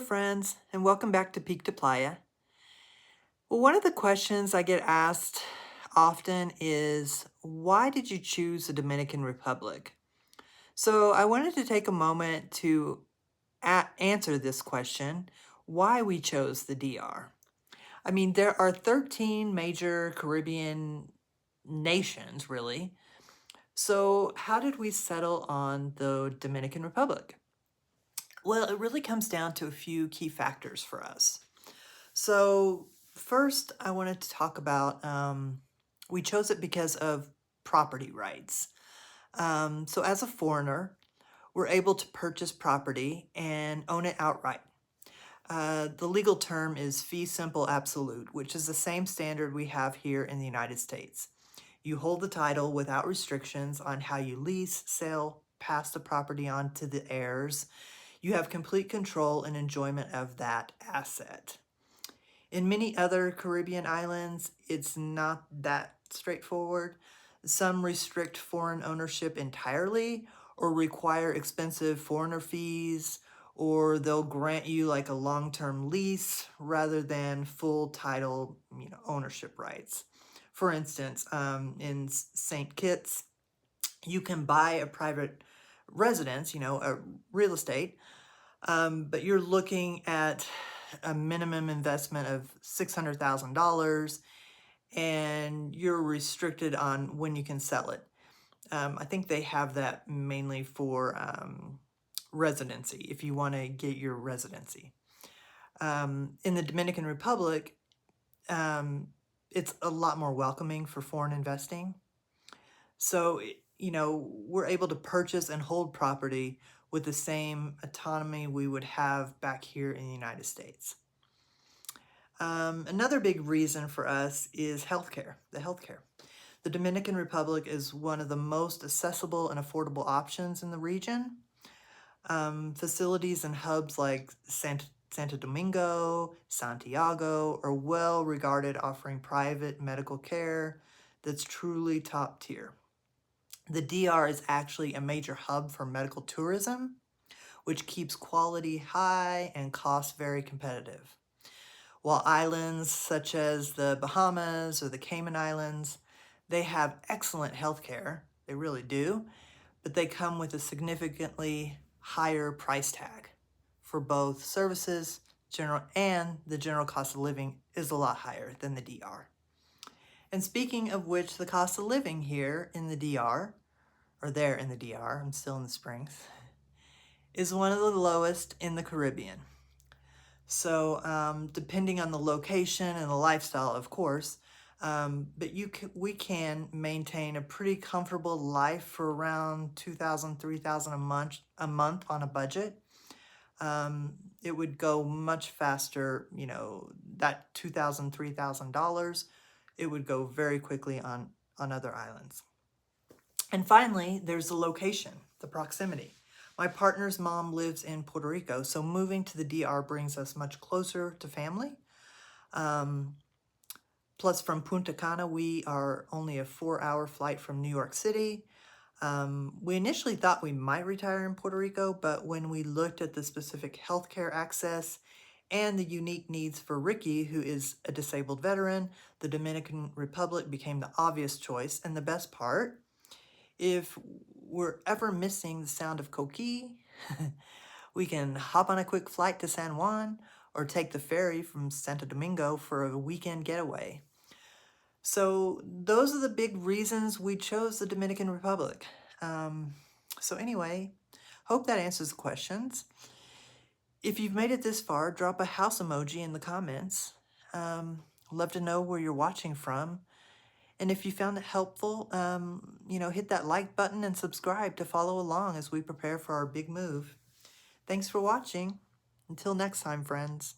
friends, and welcome back to Peak to Playa. Well, one of the questions I get asked often is, why did you choose the Dominican Republic? So I wanted to take a moment to answer this question, why we chose the DR. I mean, there are 13 major Caribbean nations, really. So how did we settle on the Dominican Republic? Well, it really comes down to a few key factors for us. So first, I wanted to talk about, we chose it because of property rights. So as a foreigner, we're able to purchase property and own it outright. The legal term is fee simple absolute, which is the same standard we have here in the United States. You hold the title without restrictions on how you lease, sell, pass the property on to the heirs. You have complete control and enjoyment of that asset. In many other Caribbean islands, it's not that straightforward. Some restrict foreign ownership entirely or require expensive foreigner fees, or they'll grant you like a long-term lease rather than full title, ownership rights. For instance, in St. Kitts, you can buy a private residence, a real estate, but you're looking at a minimum investment of $600,000 and you're restricted on when you can sell it. I think they have that mainly for residency, if you want to get your residency. In the Dominican Republic, it's a lot more welcoming for foreign investing. So, we're able to purchase and hold property with the same autonomy we would have back here in the United States. Another big reason for us is healthcare, the healthcare. The Dominican Republic is one of the most accessible and affordable options in the region. Facilities and hubs like Santo Domingo, Santiago are well regarded, offering private medical care that's truly top tier. The DR is actually a major hub for medical tourism, which keeps quality high and costs very competitive. While islands such as the Bahamas or the Cayman Islands, they have excellent healthcare, they really do, but they come with a significantly higher price tag for both services, and the general cost of living is a lot higher than the DR. And speaking of which, the cost of living here in the DR, or there in the DR, I'm still in the Springs, is one of the lowest in the Caribbean. So depending on the location and the lifestyle, of course, but we can maintain a pretty comfortable life for around $2,000, $3,000 a month on a budget. It would go much faster, that $2,000, $3,000, it would go very quickly on other islands. And finally, there's the location, the proximity. My partner's mom lives in Puerto Rico, so moving to the DR brings us much closer to family. Plus, from Punta Cana, we are only a 4-hour flight from New York City. We initially thought we might retire in Puerto Rico, but when we looked at the specific healthcare access and the unique needs for Ricky, who is a disabled veteran, the Dominican Republic became the obvious choice. And the best part, if we're ever missing the sound of coqui, we can hop on a quick flight to San Juan or take the ferry from Santo Domingo for a weekend getaway. So those are the big reasons we chose the Dominican Republic. So anyway, hope that answers the questions. If you've made it this far, drop a house emoji in the comments. Love to know where you're watching from. And if you found it helpful, hit that like button and subscribe to follow along as we prepare for our big move. Thanks for watching. Until next time, friends.